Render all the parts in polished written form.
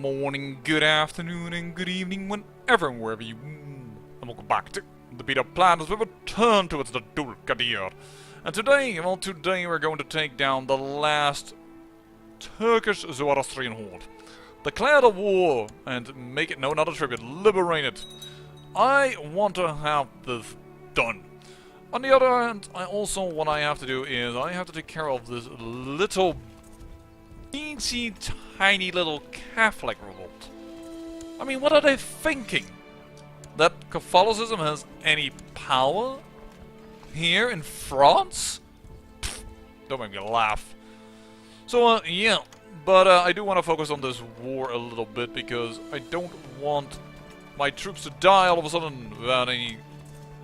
morning, good afternoon, and good evening, whenever and wherever you... And welcome back to the beat up plan as we return towards the Dulkadir. And today we're going to take down the last Turkish Zoroastrian horde. Declare the war and make it known, not a tribute, liberate it. I want to have this done. On the other hand, what I have to do is I have to take care of this little teensy tiny little Catholic revolt. I mean, what are they thinking? That Catholicism has any power here in France? Pfft, don't make me laugh. So, yeah. But I do want to focus on this war a little bit because I don't want my troops to die all of a sudden without any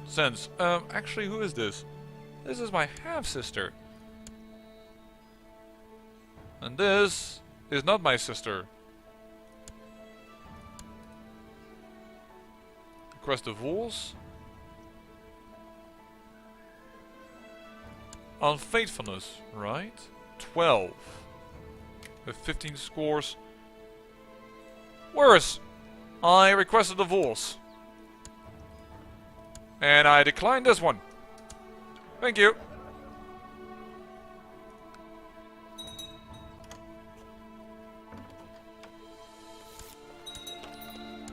sense. Actually, who is this? This is my half-sister. And this is not my sister. Request divorce. Unfaithfulness, right? 12. With 15 scores. Worse, I requested divorce. And I declined this one. Thank you.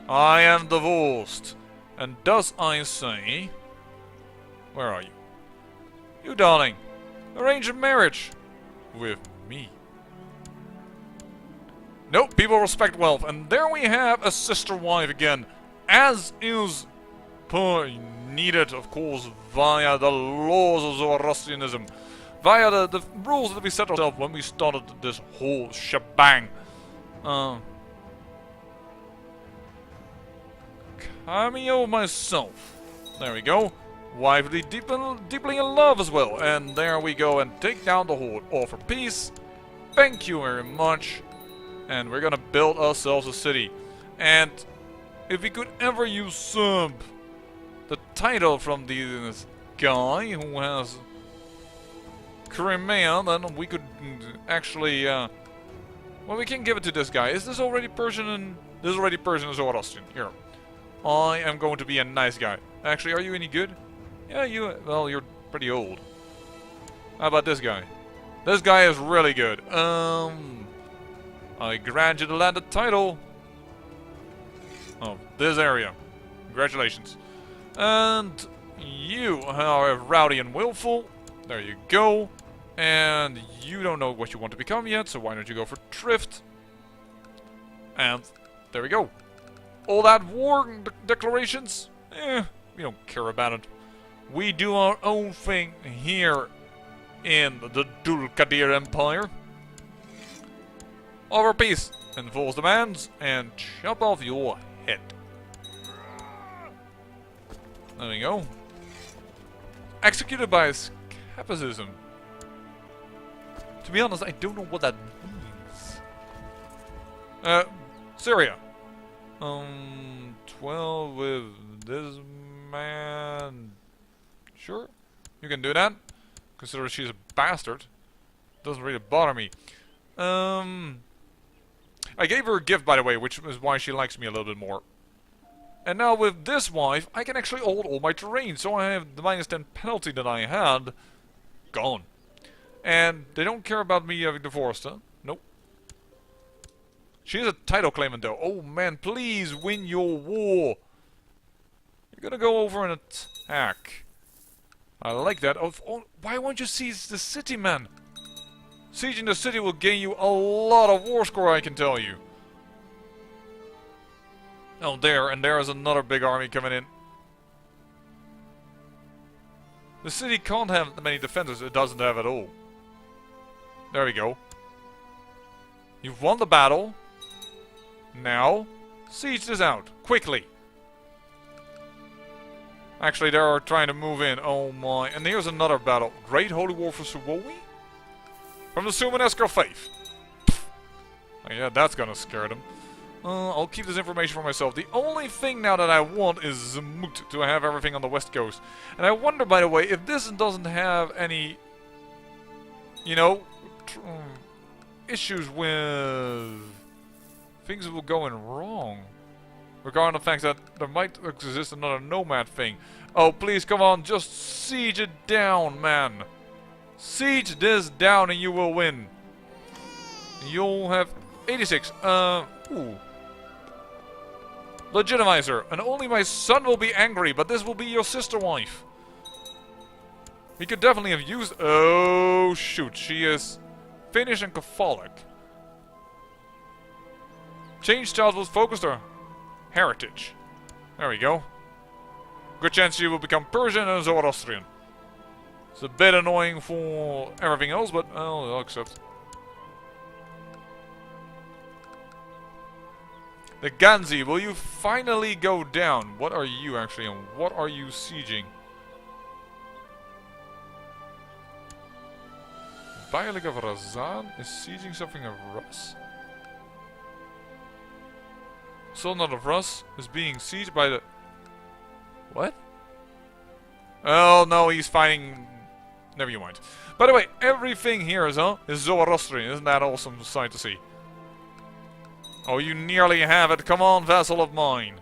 I am divorced. And thus I say... Where are you? You, darling. Arrange a marriage. With me. Nope, people respect wealth. And there we have a sister wife again. As is needed, of course, via the laws of Zoroastrianism. Via the rules that we set ourselves when we started this whole shebang. Cameo myself. There we go. Wifely deeply in love as well. And there we go. And take down the horde. Offer peace. Thank you very much. And we're gonna build ourselves a city. And if we could ever usurp the title from this guy who has Crimea, then we could actually, well, we can give it to this guy. Is this already Persian? And this is already Persian and Zoroastrian. Here. I am going to be a nice guy. Actually, are you any good? Yeah, well, you're pretty old. How about this guy? This guy is really good. I grant you the landed title of this area. Congratulations. And you are rowdy and willful. There you go. And you don't know what you want to become yet, so why don't you go for thrift? And there we go. All that war declarations, we don't care about it. We do our own thing here in the Dulkadir Empire. Offer peace, enforce demands, and chop off your head. There we go. Executed by escapism. To be honest, I don't know what that means. Syria. 12 with this man. Sure, you can do that. Consider she's a bastard. Doesn't really bother me. I gave her a gift, by the way, which is why she likes me a little bit more. And now with this wife, I can actually hold all my terrain, so I have the -10 penalty that I had gone. And they don't care about me having divorced, huh? Nope. She's a title claimant, though. Oh man, please win your war. You're gonna go over and attack. I like that. Oh, why won't you seize the city, man? Sieging the city will gain you a lot of war score, I can tell you. Oh, there is another big army coming in. The city can't have that many defenders, it doesn't have at all. There we go. You've won the battle. Now, siege this out, quickly. Actually, they are trying to move in, oh my. And here's another battle. Great Holy War for Suwowi? From the Sumanesco faith. Oh, yeah, that's gonna scare them. I'll keep this information for myself. The only thing now that I want is Zmut to have everything on the west coast. And I wonder, by the way, if this doesn't have any, you know, issues with things will go wrong. Regarding the fact that there might exist another nomad thing. Oh, please, come on, just siege it down, man. Siege this down and you will win. You'll have 86. Ooh. Legitimizer. And only my son will be angry, but this will be your sister wife. We could definitely have used... Oh, shoot. She is Finnish and Catholic. Change child will focus her heritage. There we go. Good chance she will become Persian and Zoroastrian. It's a bit annoying for everything else, but I'll accept. The Ghanzi, will you finally go down? What are you actually, and what are you sieging? Bailik of Razan is sieging something of Rus. Sultan of Rus is being sieged by the... What? Oh no, he's fighting... Never you mind. By the way, everything here is Zoroastrian. Isn't that awesome sight to see? Oh, you nearly have it. Come on, vassal of mine.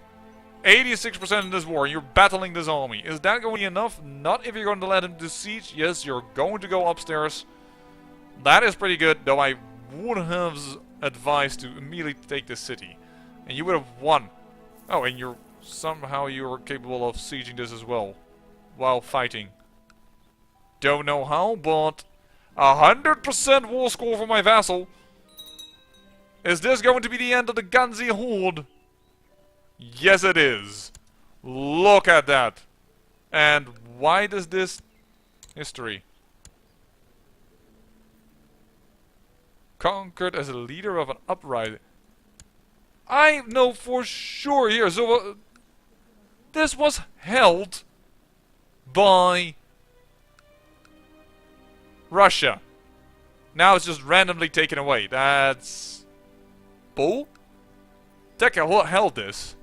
86% in this war. You're battling this army. Is that going to be enough? Not if you're going to let him besiege. Yes, you're going to go upstairs. That is pretty good, though I would have advised to immediately take this city. And you would have won. Oh, and you're somehow you're capable of sieging this as well. While fighting. Don't know how, but 100% war score for my vassal. Is this going to be the end of the Ghanzi horde? Yes, it is. Look at that. And why does this... History. Conquered as a leader of an uprising. I know for sure here. So this was held by Russia. Now it's just randomly taken away. That's bull. Tekka, what held this?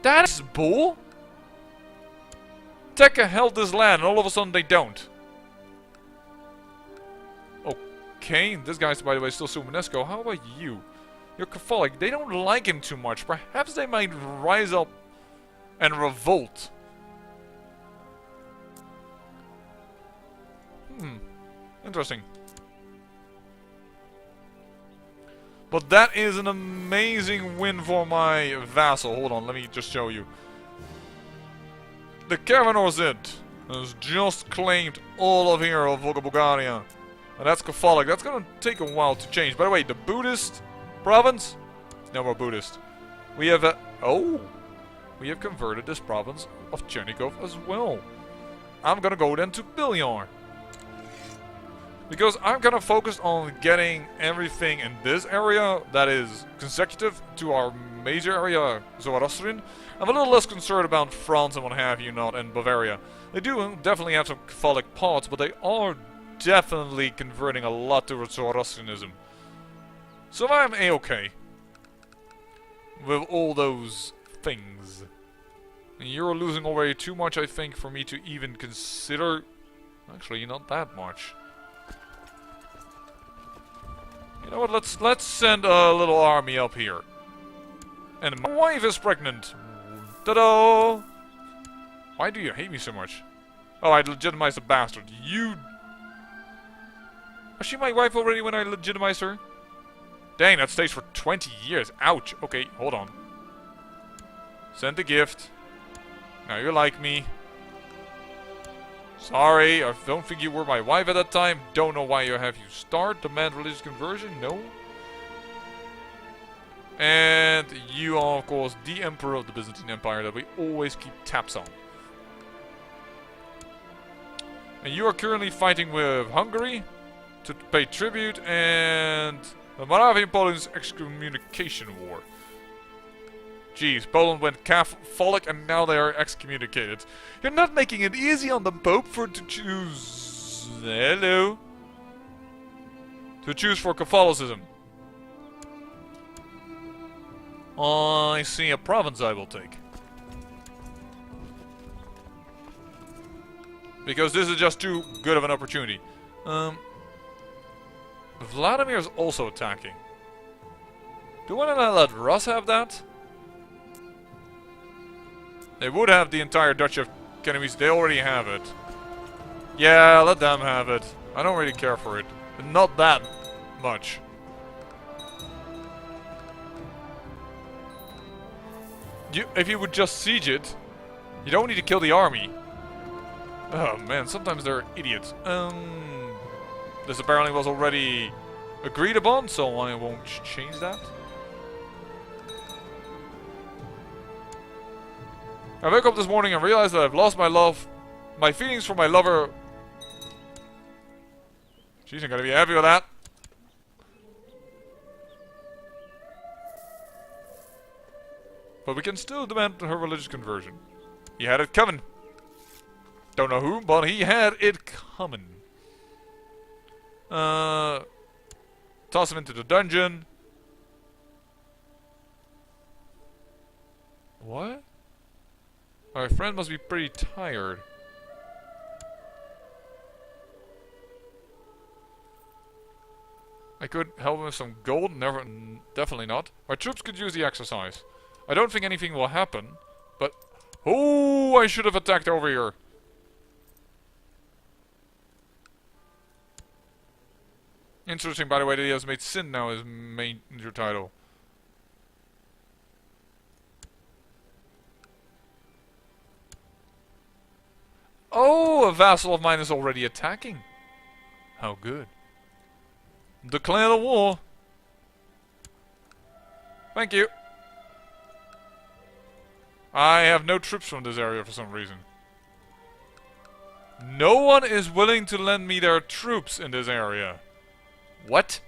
That's bull. Tekka held this land, and all of a sudden they don't. Okay, this guy's, by the way, still Sumanesco. How about you? You're Catholic. They don't like him too much. Perhaps they might rise up and revolt. Interesting. But that is an amazing win for my vassal. Hold on, let me just show you. The Karavanor has just claimed all of here of Bulgaria. And that's Catholic. That's gonna take a while to change. By the way, the Buddhist province? No more Buddhist. We have a... Oh! We have converted this province of Chernigov as well. I'm gonna go then to Bilyar. Because I'm kind of focused on getting everything in this area that is consecutive to our major area, Zoroastrian. I'm a little less concerned about France and what have you not, and Bavaria. They do definitely have some Catholic parts, but they are definitely converting a lot towards Zoroastrianism. So I'm A-okay with all those things. And you're losing already too much, I think, for me to even consider. Actually, not that much. You know what, let's send a little army up here. And my wife is pregnant. Ta-da! Why do you hate me so much? Oh, I legitimized the bastard. You... Was she my wife already when I legitimized her? Dang, that stays for 20 years. Ouch. Okay, hold on. Send the gift. Now you like me. Sorry, I don't think you were my wife at that time. Don't know why you have you start. Demand religious conversion? No. And you are, of course, the Emperor of the Byzantine Empire that we always keep tabs on. And you are currently fighting with Hungary to pay tribute and the Moravian Poland's excommunication war. Jeez, Poland went Catholic and now they are excommunicated. You're not making it easy on the Pope to choose... Hello? To choose for Catholicism. I see a province I will take. Because this is just too good of an opportunity. Vladimir is also attacking. Do I want to let Russ have that? They would have the entire Duchy of Enemies. They already have it. Yeah, let them have it. I don't really care for it. Not that much. If you would just siege it, you don't need to kill the army. Oh man, sometimes they're idiots. This apparently was already agreed upon, so I won't change that. I woke up this morning and realized that I've lost my feelings for my lover. She's not gonna be happy with that. But we can still demand her religious conversion. He had it coming. Don't know who, but he had it coming. Toss him into the dungeon. What? Our friend must be pretty tired. I could help him with some gold. Definitely not. Our troops could use the exercise. I don't think anything will happen, but... Oh, I should have attacked over here. Interesting, by the way, that he has made Sin now his major title. Oh, a vassal of mine is already attacking. How good. Declare the war. Thank you. I have no troops from this area for some reason. No one is willing to lend me their troops in this area. What?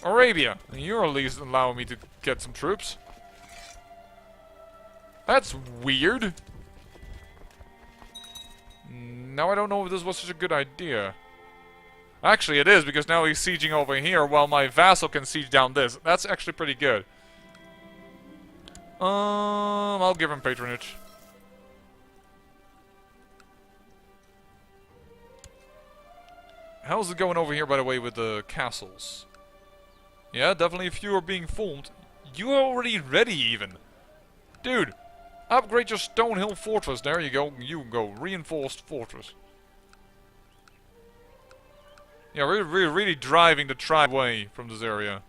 Arabia, you're at least allowing me to get some troops. That's weird. Now I don't know if this was such a good idea. Actually it is, because now he's sieging over here while my vassal can siege down this. That's actually pretty good. I'll give him patronage. How's it going over here, by the way, with the castles? Yeah, definitely a few are being formed. You are already ready, even. Dude, upgrade your Stonehill Fortress. There you go. You go. Reinforced fortress. Yeah, we're really driving the tribe away from this area.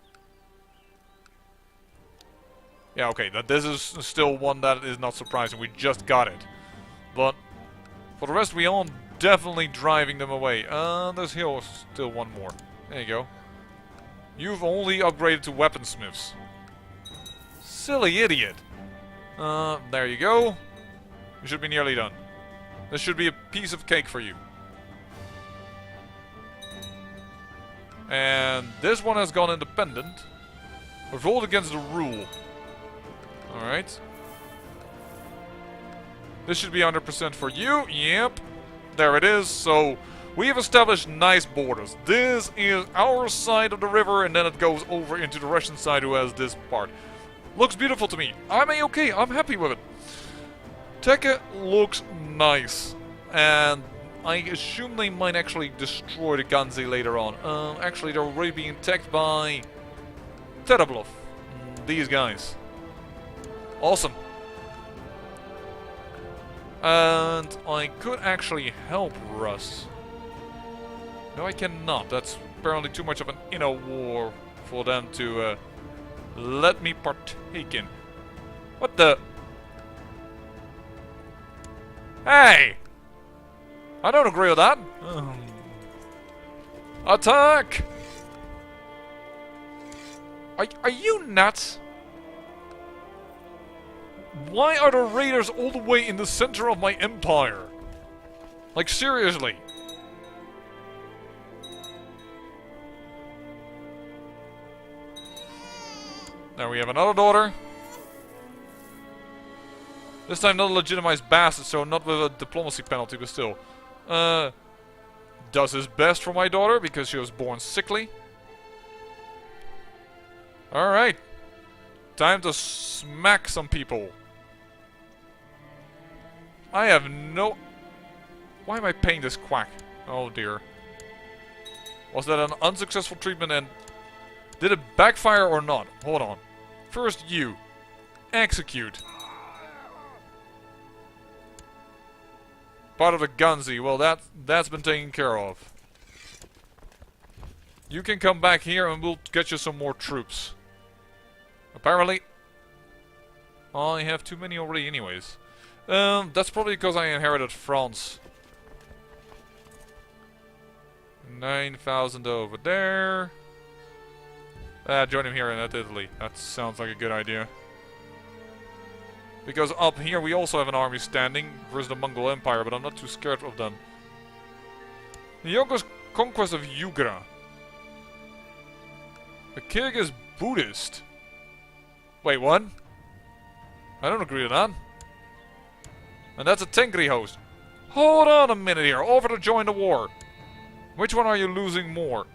Yeah, okay, this is still one that is not surprising. We just got it. But for the rest, we are definitely driving them away. There's here still one more. There you go. You've only upgraded to weaponsmiths. Silly idiot. There you go. You should be nearly done. This should be a piece of cake for you. And this one has gone independent. Revolt against the rule. Alright. This should be 100% for you. Yep. There it is. So, we have established nice borders. This is our side of the river, and then it goes over into the Russian side, who has this part. Looks beautiful to me. I'm a-okay. I'm happy with it. Tekka looks nice. And I assume they might actually destroy the Ghanzi later on. Actually, they're already being attacked by Terabluff. These guys. Awesome. And I could actually help Russ. No, I cannot. That's apparently too much of an inner war for them to let me partake in. What the? Hey! I don't agree with that. Attack! Are you nuts? Why are the raiders all the way in the center of my empire? Like, seriously. Now we have another daughter. This time not a legitimized bastard, so not with a diplomacy penalty, but still. Does his best for my daughter because she was born sickly. Alright. Time to smack some people. I have no... Why am I paying this quack? Oh dear. Was that an unsuccessful treatment and... Did it backfire or not? Hold on. First you. Execute. Part of the Ghanzi. Well, that's been taken care of. You can come back here and we'll get you some more troops. Apparently, I have too many already anyways. That's probably because I inherited France. 9,000 over there. Join him here in Italy. That sounds like a good idea. Because up here we also have an army standing versus the Mongol Empire, but I'm not too scared of them. Yoko's conquest of Yugra. The Kyrgyz Buddhist. Wait, what? I don't agree with that. And that's a Tengri host. Hold on a minute here. Offer to join the war. Which one are you losing more?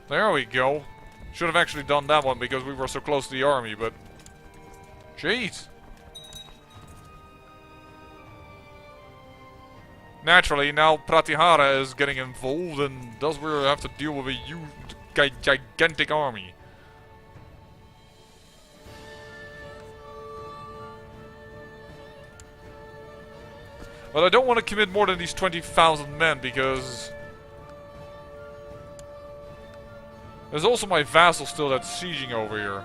There we go. Should have actually done that one because we were so close to the army, but... Jeez. Naturally, now Pratihara is getting involved and thus we have to deal with a huge, gigantic army. But I don't want to commit more than these 20,000 men because... There's also my vassal still that's sieging over here.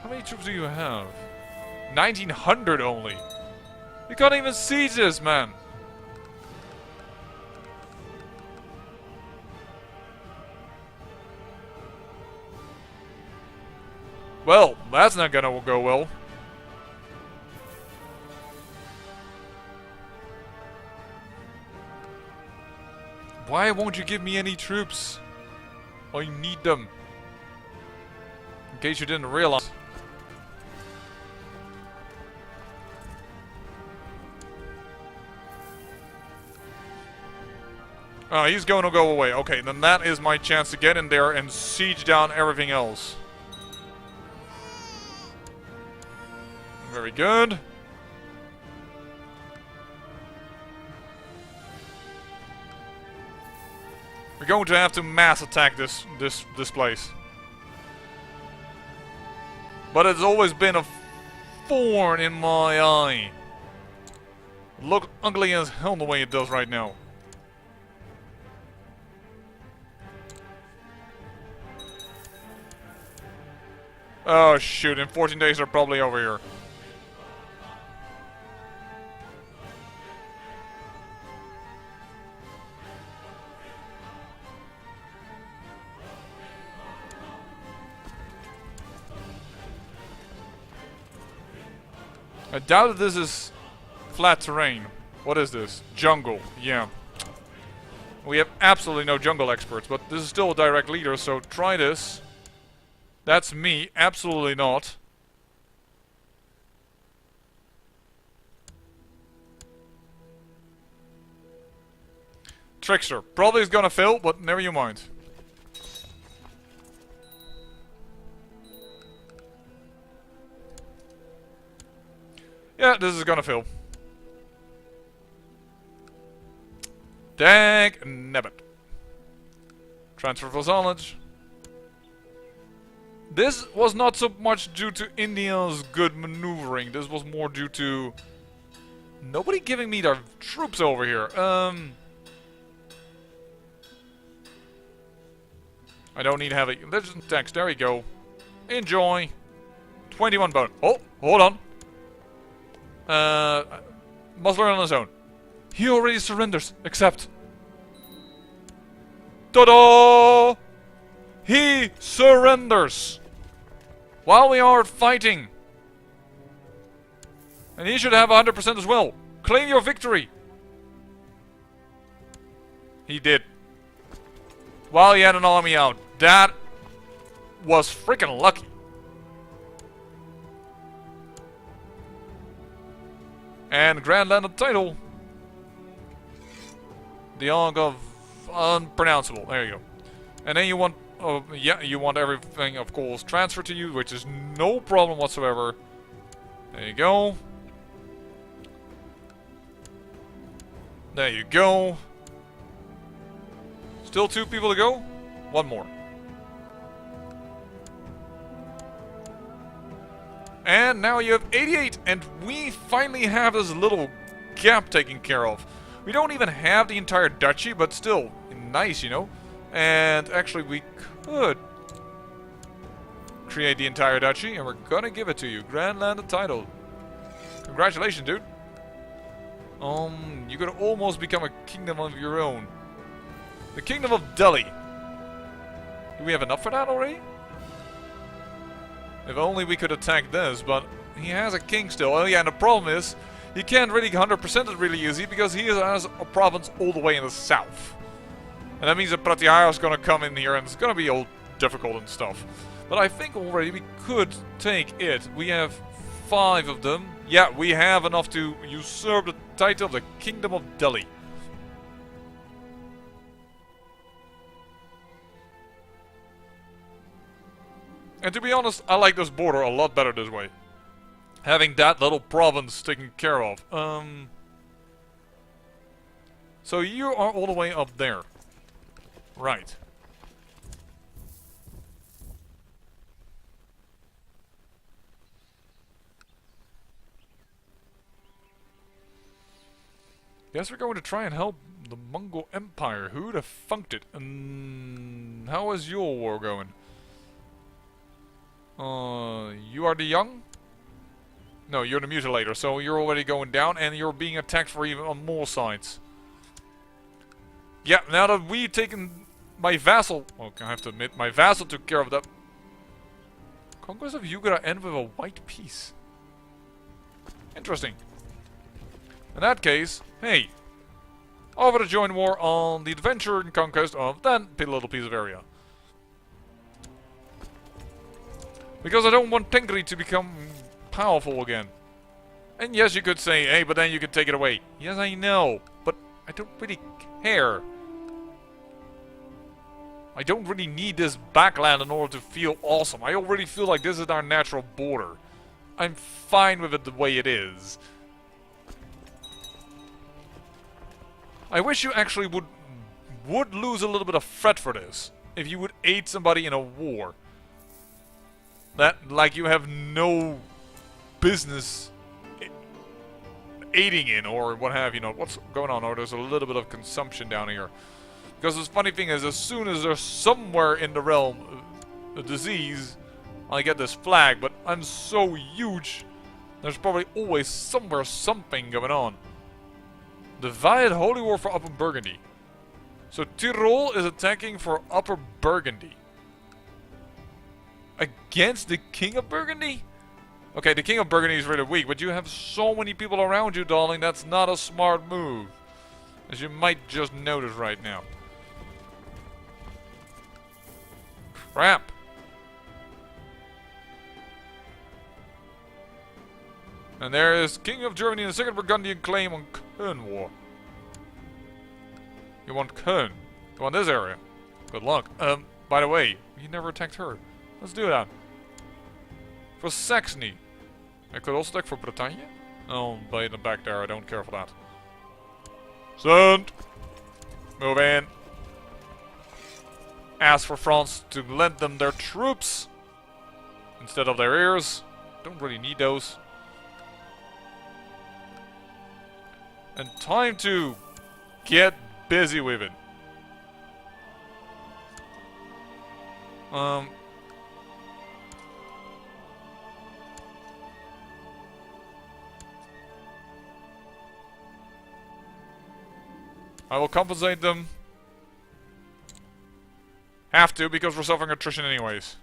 How many troops do you have? 1,900 only. You can't even siege this, man. Well, that's not gonna go well. Why won't you give me any troops? I need them. In case you didn't realize. Oh, he's going to go away. Okay, then that is my chance to get in there and siege down everything else. Very good. We're going to have to mass attack this place. But it's always been a thorn in my eye. Look ugly as hell the way it does right now. Oh shoot, in 14 days they're probably over here. I doubt that this is flat terrain. What is this? Jungle. Yeah. We have absolutely no jungle experts, but this is still a direct leader, so try this. That's me. Absolutely not. Trickster. Probably is gonna fail, but never you mind. Yeah, this is gonna fail. Dang nabbit. Transfer for knowledge. This was not so much due to India's good maneuvering. This was more due to nobody giving me their troops over here. I don't need heavy. Legend text. There we go. Enjoy. 21 bone. Oh, hold on. Must learn on his own. He already surrenders. Accept. Ta-da! He surrenders. While we are fighting. And he should have 100% as well. Claim your victory. He did. While he had an army out. That was freaking lucky. And Grand Landed title. The Ark of Unpronounceable. There you go. And then you want... yeah, you want everything, of course, transferred to you, which is no problem whatsoever. There you go. There you go. Still 2 people to go? 1 more. And now you have 88, and we finally have this little gap taken care of. We don't even have the entire duchy, but still, nice, you know? And actually, we could create the entire duchy, and we're gonna give it to you. Grand Landed title. Congratulations, dude. You could almost become a kingdom of your own. The Kingdom of Delhi. Do we have enough for that already? If only we could attack this, but he has a king still. Oh yeah, and the problem is, he can't really 100% it really easy because he has a province all the way in the south. And that means that Pratyahara is gonna come in here and it's gonna be all difficult and stuff. But I think already we could take it. We have 5 of them. Yeah, we have enough to usurp the title of the Kingdom of Delhi. And to be honest, I like this border a lot better this way. Having that little province taken care of. So you are all the way up there. Right. Guess we're going to try and help the Mongol Empire. Who'd have funked it? How is your war going? You are the young? No, you're the mutilator, so you're already going down and you're being attacked for even on more sides. Yeah, now that we've taken my vassal... Oh, I have to admit, my vassal took care of that. Conquest of Yugara end with a white piece. Interesting. In that case, hey, over to join war on the adventure and conquest of that little piece of area. Because I don't want Tengri to become powerful again. And yes, you could say, hey, but then you could take it away. Yes, I know, but I don't really care. I don't really need this backland in order to feel awesome. I already feel like this is our natural border. I'm fine with it the way it is. I wish you actually would lose a little bit of threat for this. If you would aid somebody in a war. That, like, you have no business aiding in, or what have you know. What's going on? Or there's a little bit of consumption down here. Because the funny thing is, as soon as there's somewhere in the realm a disease, I get this flag, but I'm so huge, there's probably always somewhere something going on. Divided Holy War for Upper Burgundy. So Tyrol is attacking for Upper Burgundy. Against the King of Burgundy? Okay, the King of Burgundy is really weak, but you have so many people around you, darling, that's not a smart move. As you might just notice right now. Crap. And there is King of Germany and the Second Burgundian claim on Köln War. You want Köln? You want this area? Good luck. By the way, you never attacked her. Let's do that. For Saxony. I could also attack for Bretagne. Oh, by in the back there, I don't care for that. Send! Move in. Ask for France to lend them their troops instead of their ears. Don't really need those. And time to get busy with it. I will compensate them. Have to, because we're suffering attrition anyways.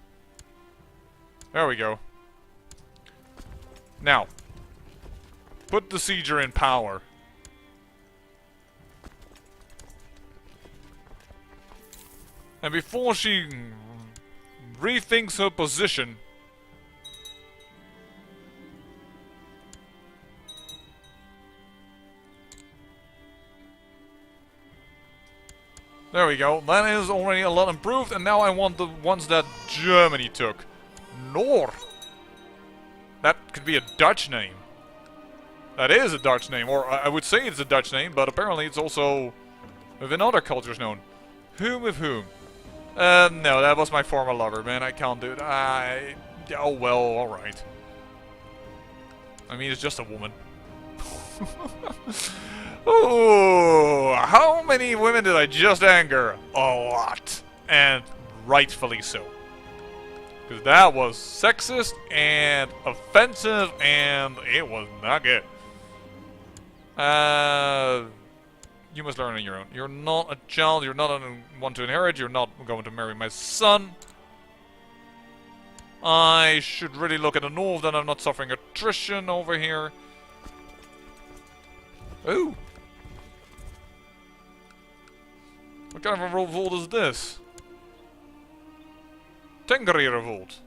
There we go. Now, put the sieger in power. And before she rethinks her position, there we go. That is already a lot improved, and now I want the ones that Germany took. Noor. That could be a Dutch name. That is a Dutch name, or I would say it's a Dutch name, but apparently it's also within other cultures known. Whom with whom? No, that was my former lover, man. I can't do it. Oh well, alright. I mean, it's just a woman. Ooh, how many women did I just anger? A lot. And rightfully so. Because that was sexist and offensive and it was not good. You must learn on your own. You're not a child, you're not one to inherit, you're not going to marry my son. I should really look at the north that I'm not suffering attrition over here. Ooh. What kind of a revolt is this? Tengri revolt.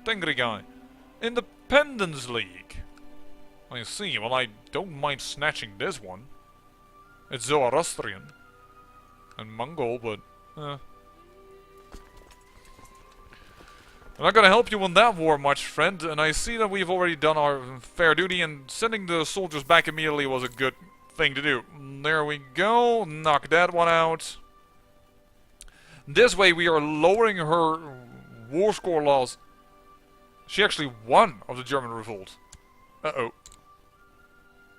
Tengri guy. Independence League. I see. Well, I don't mind snatching this one. It's Zoroastrian. And Mongol, but... I'm not gonna help you in that war much, friend. And I see that we've already done our fair duty, and sending the soldiers back immediately was a good thing to do. There we go. Knock that one out. This way we are lowering her war score loss. She actually won of the German revolt. Uh-oh.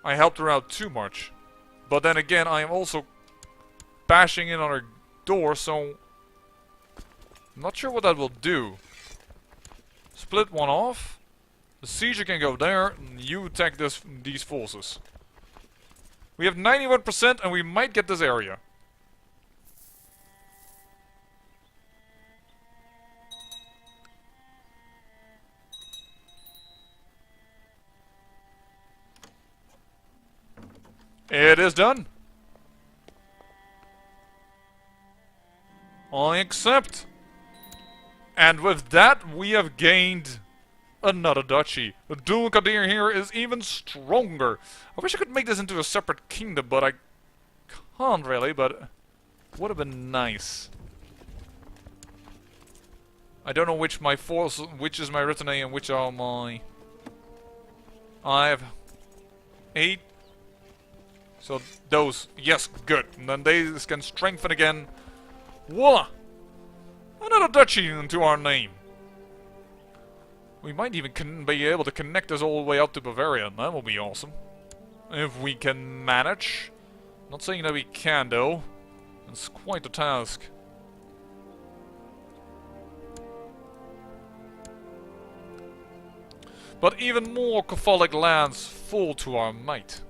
I helped her out too much. But then again, I am also bashing in on her door, so... I'm not sure what that will do. Split one off. The sieger can go there, and you attack these forces. We have 91% and we might get this area. It is done. I accept. And with that, we have gained another duchy. The dual Qadir here is even stronger. I wish I could make this into a separate kingdom, but I can't really, but would have been nice. I don't know which my force, which is my Retinue and which are my... I have 8. So those, yes, good. And then they can strengthen again. Voila! Another duchy into our name. We might even be able to connect us all the way up to Bavaria. That will be awesome. If we can manage. Not saying that we can, though. It's quite a task. But even more Catholic lands fall to our might.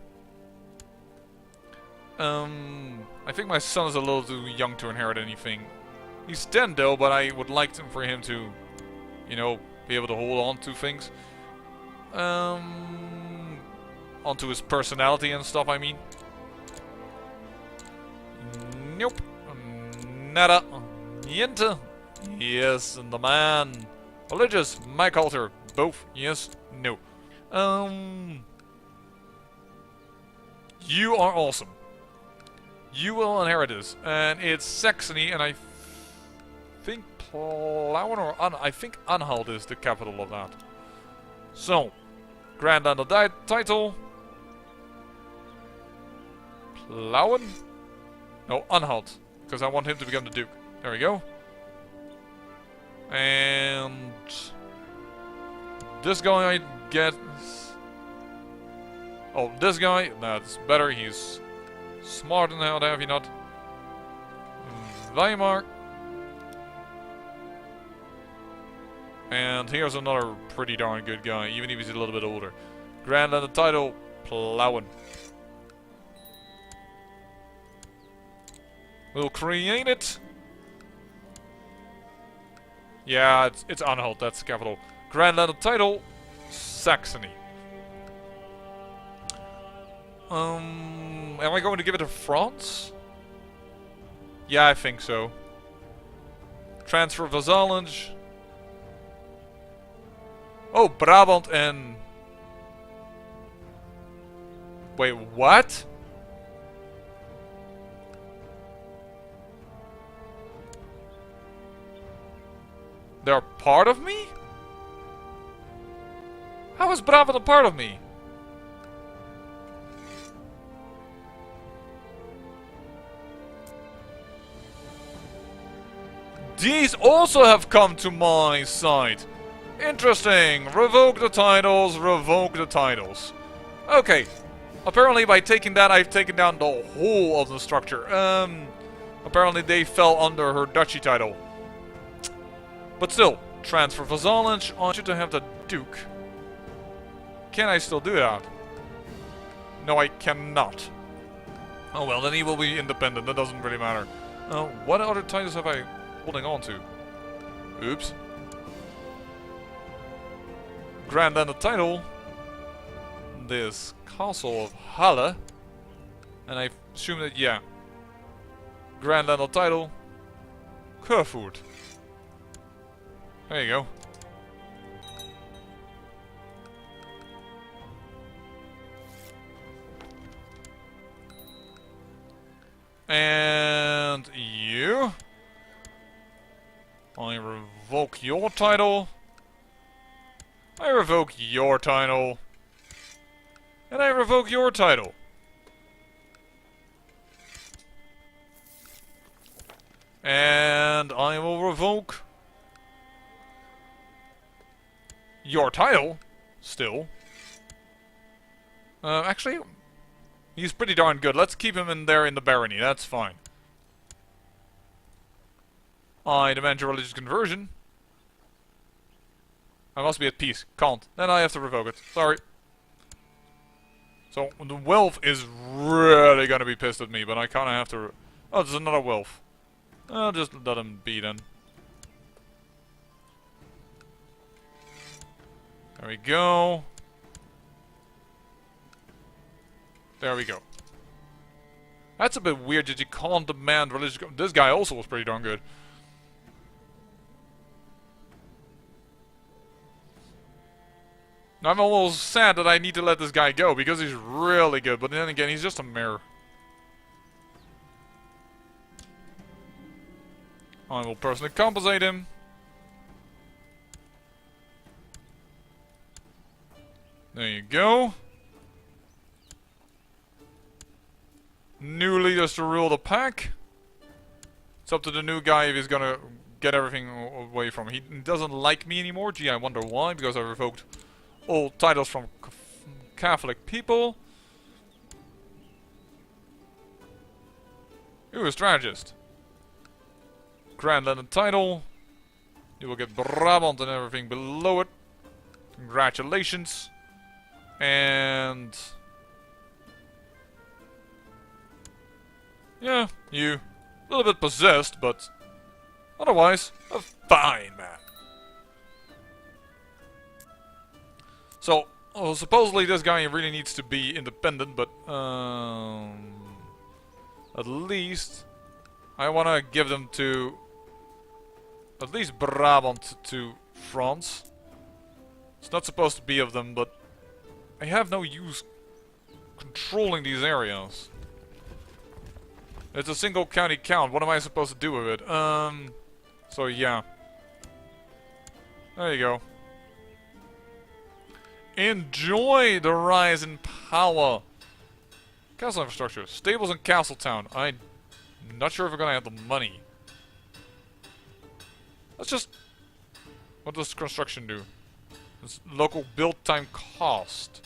I think my son is a little too young to inherit anything. He's 10 though, but I would like for him to, you know, be able to hold on to things. Onto his personality and stuff, I mean. Nope. Nada. Niente. Yes, and the man. Religious. My culture. Both. Yes. No. You are awesome. You will inherit this. And it's Saxony, and I think Plauen or I think Anhalt is the capital of that. So, grant on the title. Plauen? No, Anhalt. Because I want him to become the Duke. There we go. And this guy I get... Oh, this guy? That's better. He's smart in hell, have you not? Weimar. And here's another pretty darn good guy, even if he's a little bit older. Grand on the title, Plauen. We'll create it. Yeah, it's Anhalt, that's the capital. Grand on the title, Saxony. Am I going to give it to France? Yeah, I think so. Transfer vassalage. Oh, Brabant and... Wait, what? They're part of me? How is Brabant a part of me? these also have come to my side. Interesting. Revoke the titles, revoke the titles. Okay. Apparently by taking that, I've taken down the whole of the structure. Apparently they fell under her duchy title. But still, transfer vassalage. I want you to have the Duke. Can I still do that? No, I cannot. Oh well, then he will be independent. That doesn't really matter. What other titles have I holding on to? Oops. Grand Landed title. This castle of Halle. And I assume that, yeah. Grand Landed title. Kerfurt. There you go. And you. I revoke your title. I revoke your title. And I revoke your title. And I will revoke your title. Still. Actually, he's pretty darn good. Let's keep him in there in the barony. That's fine. I demand your religious conversion. I must be at peace. Can't. Then I have to revoke it. Sorry. So, the Welf is really gonna be pissed at me, but I kinda have to... Oh, there's another Welf. I'll just let him be then. There we go. There we go. That's a bit weird that you can't demand religious... This guy also was pretty darn good. I'm almost sad that I need to let this guy go, because he's really good, but then again, he's just a mirror. I will personally compensate him. There you go. New leaders to rule the pack. It's up to the new guy if he's gonna get everything away from him. He doesn't like me anymore. Gee, I wonder why, because I revoked all titles from Catholic people. Ooh, a strategist. Grand Landed title. You will get Brabant and everything below it. Congratulations. And... yeah, you. A little bit possessed, but... otherwise, a fine man. So, supposedly this guy really needs to be independent, but at least I want to give them to at least Brabant to France. It's not supposed to be of them, but I have no use controlling these areas. It's a single county count. What am I supposed to do with it? So yeah. There you go. Enjoy the rise in power. Castle infrastructure. Stables in Castletown. I'm not sure if we're gonna have the money. Let's just... what does construction do? It's local build time cost.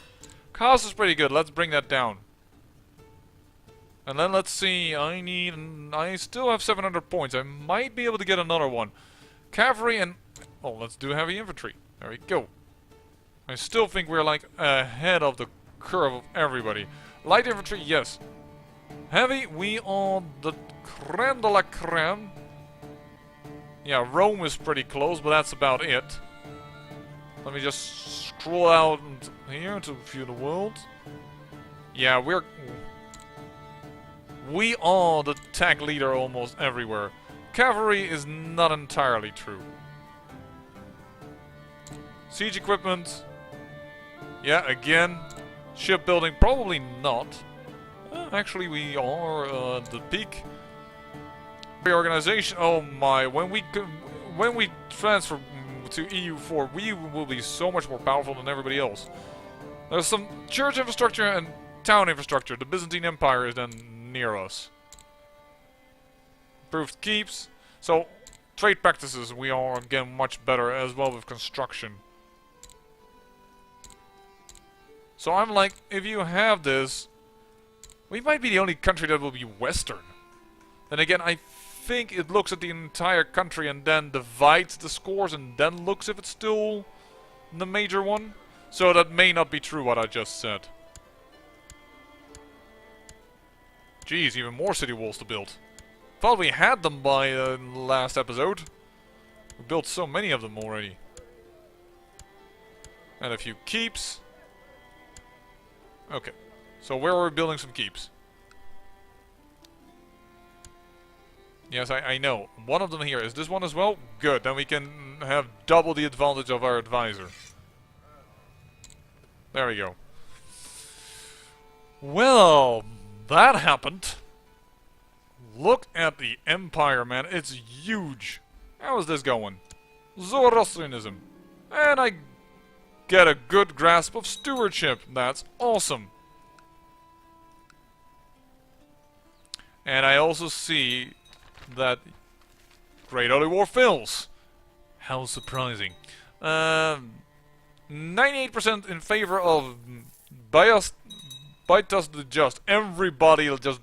Cost is pretty good. Let's bring that down. And then let's see. I still have 700 points. I might be able to get another one. Cavalry and... oh, let's do heavy infantry. There we go. I still think we're like ahead of the curve of everybody. Light infantry, yes. Heavy, we are the creme de la creme. Yeah, Rome is pretty close, but that's about it. Let me just scroll out here to view the world. Yeah, we are the tech leader almost everywhere. Cavalry is not entirely true. Siege equipment. Yeah, again. Shipbuilding, probably not. Actually, we are at the peak. Reorganization. Oh my! When we transfer to EU4, we will be so much more powerful than everybody else. There's some church infrastructure and town infrastructure. The Byzantine Empire is then near us. Improved keeps. So trade practices, we are again much better as well with construction. So I'm like, if you have this, we might be the only country that will be Western. Then again, I think it looks at the entire country and then divides the scores and then looks if it's still the major one. So that may not be true what I just said. Jeez, even more city walls to build. Thought we had them by last episode. We built so many of them already. And a few keeps. Okay, so where are we building some keeps? Yes, I know. One of them here. Is this one as well? Good, then we can have double the advantage of our advisor. There we go. Well, that happened. Look at the empire, man. It's huge. How is this going? Zoroastrianism. And I get a good grasp of stewardship. That's awesome. And I also see that Great Holy War fails. How surprising. 98% in favor of bias us the just. Everybody just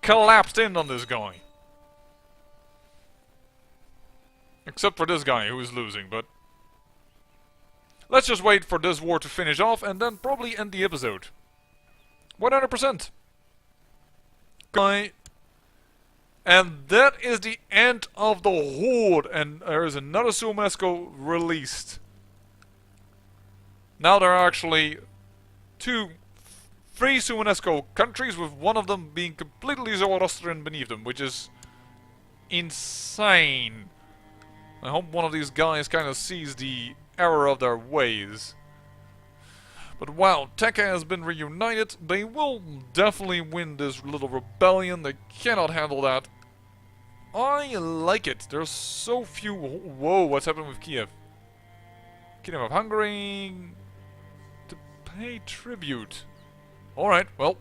collapsed in on this guy. Except for this guy who is losing, but let's just wait for this war to finish off and then probably end the episode. 100%. Guy. And that is the end of the horde, and there is another Sumasco released. Now there are actually three Sumasco countries, with one of them being completely Zoroastrian beneath them, which is insane. I hope one of these guys kind of sees the error of their ways. But wow, Tekka has been reunited. They will definitely win this little rebellion. They cannot handle that. I like it. There's so few... Whoa, what's happening with Kiev? Kingdom of Hungary... to pay tribute. Alright, well...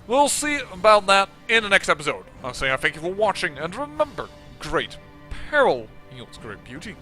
we'll see about that in the next episode. I'll say I thank you for watching, and remember, great peril yields great beauty.